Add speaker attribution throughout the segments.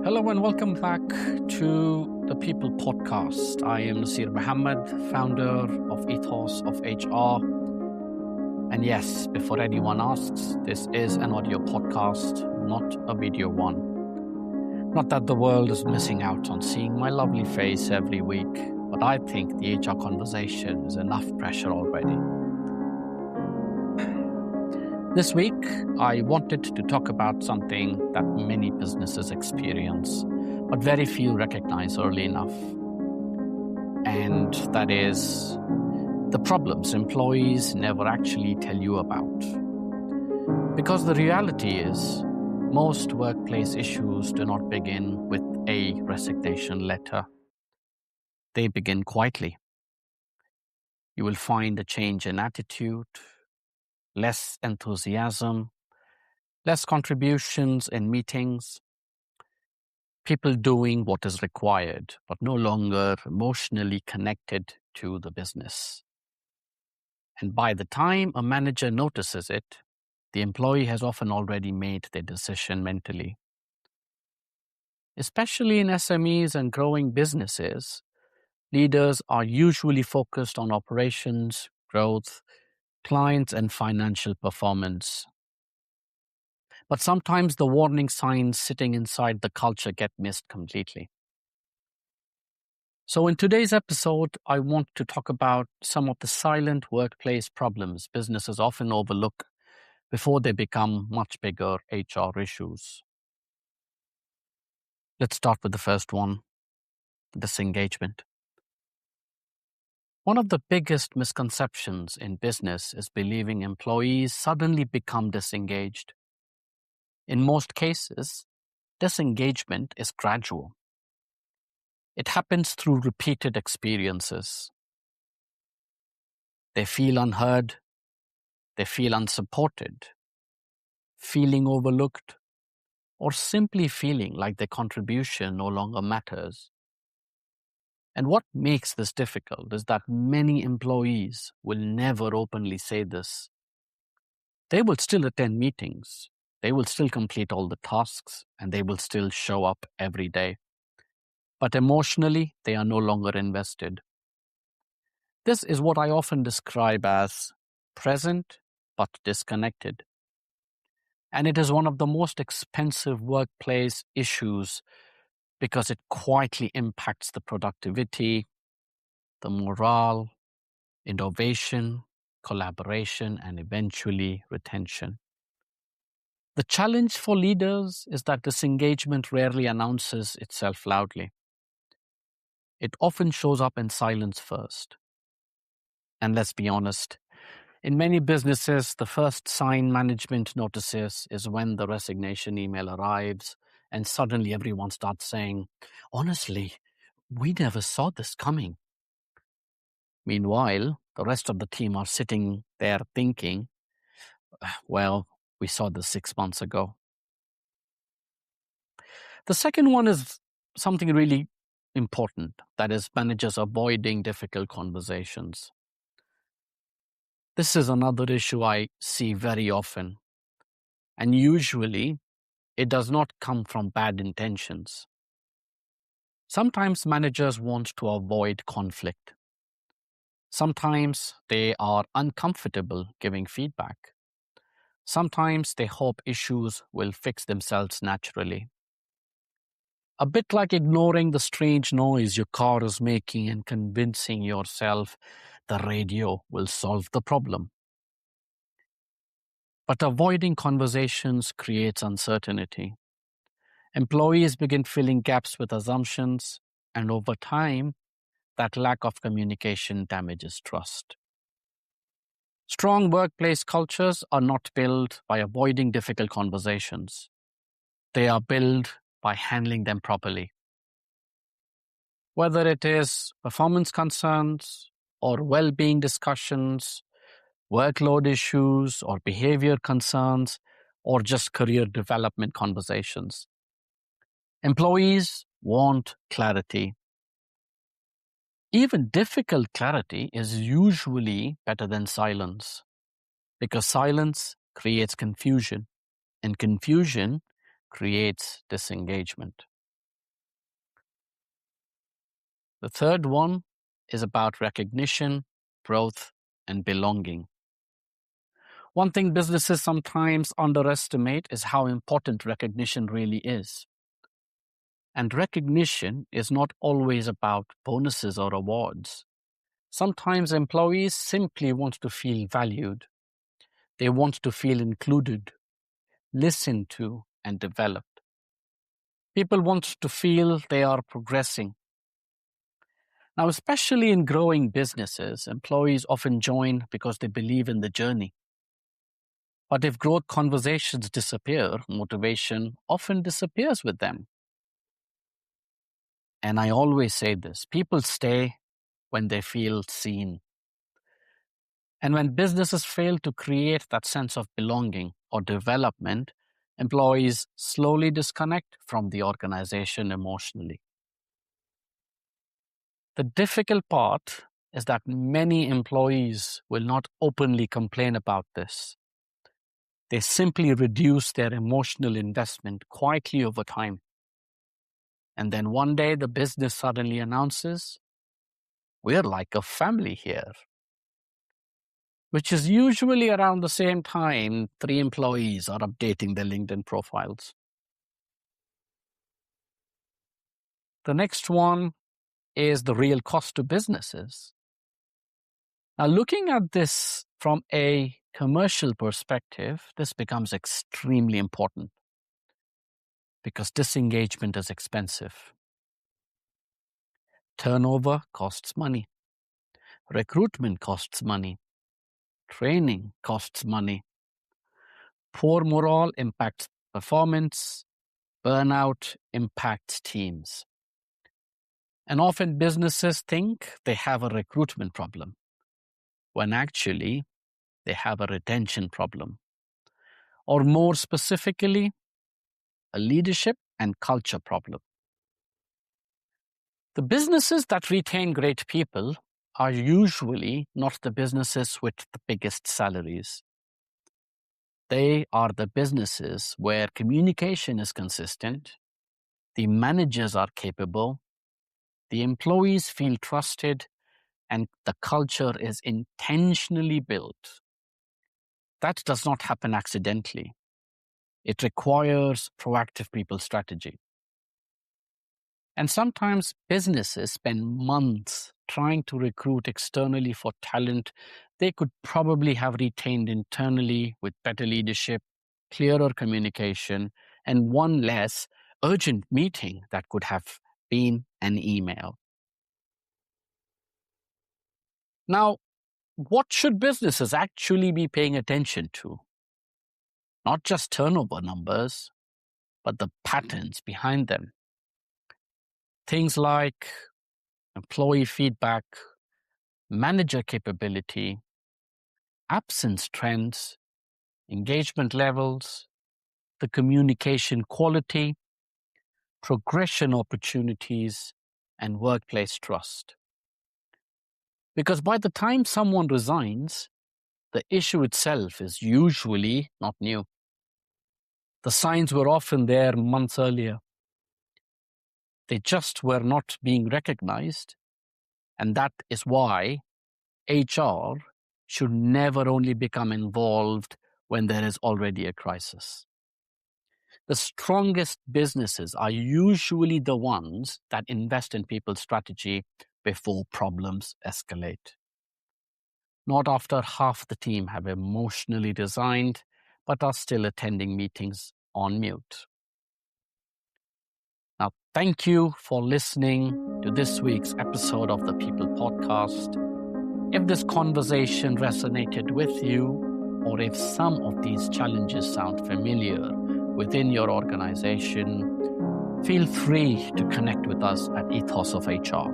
Speaker 1: Hello and welcome back to the People Podcast. I am Nasir Muhammad, founder of Ethos of HR. And yes, before anyone asks, this is an audio podcast, not a video one. Not that the world is missing out on seeing my lovely face every week, but I think the HR conversation is enough pressure already. This week, I wanted to talk about something that many businesses experience, but very few recognize early enough. And that is the problems employees never actually tell you about. Because the reality is, most workplace issues do not begin with a resignation letter. They begin quietly. You will find a change in attitude, less enthusiasm, less contributions in meetings, people doing what is required, but no longer emotionally connected to the business. And by the time a manager notices it, the employee has often already made their decision mentally. Especially in SMEs and growing businesses, leaders are usually focused on operations, growth, clients, and financial performance. But sometimes the warning signs sitting inside the culture get missed completely. So in today's episode, I want to talk about some of the silent workplace problems businesses often overlook before they become much bigger HR issues. Let's start with the first one, disengagement. One of the biggest misconceptions in business is believing employees suddenly become disengaged. In most cases, disengagement is gradual. It happens through repeated experiences. They feel unheard, they feel unsupported, feeling overlooked, or simply feeling like their contribution no longer matters. And what makes this difficult is that many employees will never openly say this. They will still attend meetings, they will still complete all the tasks, and they will still show up every day. But emotionally, they are no longer invested. This is what I often describe as present but disconnected. And it is one of the most expensive workplace issues because it quietly impacts the productivity, the morale, innovation, collaboration, and eventually retention. The challenge for leaders is that disengagement rarely announces itself loudly. It often shows up in silence first. And let's be honest, in many businesses, the first sign management notices is when the resignation email arrives and suddenly everyone starts saying, honestly, we never saw this coming. Meanwhile, the rest of the team are sitting there thinking, well, we saw this 6 months ago. The second one is something really important, that is managers avoiding difficult conversations. This is another issue I see very often, and usually it does not come from bad intentions. Sometimes managers want to avoid conflict. Sometimes they are uncomfortable giving feedback. Sometimes they hope issues will fix themselves naturally. A bit like ignoring the strange noise your car is making and convincing yourself the radio will solve the problem. But avoiding conversations creates uncertainty. Employees begin filling gaps with assumptions, and over time, that lack of communication damages trust. Strong workplace cultures are not built by avoiding difficult conversations. They are built by handling them properly. Whether it is performance concerns or well-being discussions, workload issues or behavior concerns, or just career development conversations. Employees want clarity. Even difficult clarity is usually better than silence, because silence creates confusion, and confusion creates disengagement. The third one is about recognition, growth, and belonging. One thing businesses sometimes underestimate is how important recognition really is. And recognition is not always about bonuses or awards. Sometimes employees simply want to feel valued. They want to feel included, listened to, and developed. People want to feel they are progressing. Now, especially in growing businesses, employees often join because they believe in the journey. But if growth conversations disappear, motivation often disappears with them. And I always say this, people stay when they feel seen. And when businesses fail to create that sense of belonging or development, employees slowly disconnect from the organization emotionally. The difficult part is that many employees will not openly complain about this. They simply reduce their emotional investment quietly over time. And then one day the business suddenly announces, "We're like a family here," which is usually around the same time 3 employees are updating their LinkedIn profiles. The next one is the real cost to businesses. Now, looking at this from a commercial perspective, this becomes extremely important because disengagement is expensive. Turnover costs money. Recruitment costs money. Training costs money. Poor morale impacts performance. Burnout impacts teams. And often businesses think they have a recruitment problem, when actually they have a retention problem. Or more specifically, a leadership and culture problem. The businesses that retain great people are usually not the businesses with the biggest salaries. They are the businesses where communication is consistent, the managers are capable, the employees feel trusted, and the culture is intentionally built. That does not happen accidentally. It requires proactive people strategy. And sometimes businesses spend months trying to recruit externally for talent they could probably have retained internally with better leadership, clearer communication, and one less urgent meeting that could have been an email. Now, what should businesses actually be paying attention to? Not just turnover numbers, but the patterns behind them. Things like employee feedback, manager capability, absence trends, engagement levels, the communication quality, progression opportunities, and workplace trust. Because by the time someone resigns, the issue itself is usually not new. The signs were often there months earlier. They just were not being recognized, and that is why HR should never only become involved when there is already a crisis. The strongest businesses are usually the ones that invest in people's strategy before problems escalate. Not after half the team have emotionally resigned, but are still attending meetings on mute. Now, thank you for listening to this week's episode of the People Podcast. If this conversation resonated with you, or if some of these challenges sound familiar within your organization, feel free to connect with us at Ethos of HR.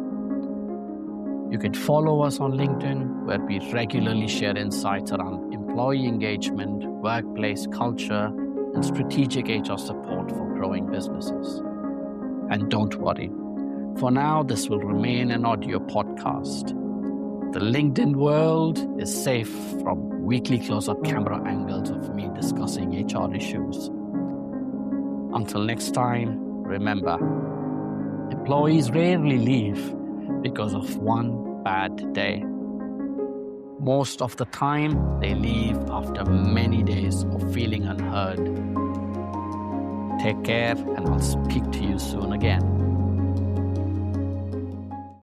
Speaker 1: You can follow us on LinkedIn, where we regularly share insights around employee engagement, workplace culture, and strategic HR support for growing businesses. And don't worry, for now, this will remain an audio podcast. The LinkedIn world is safe from weekly close-up camera angles of me discussing HR issues. Until next time, remember, employees rarely leave because of one bad day. Most of the time, they leave after many days of feeling unheard. Take care, and I'll speak to you soon again.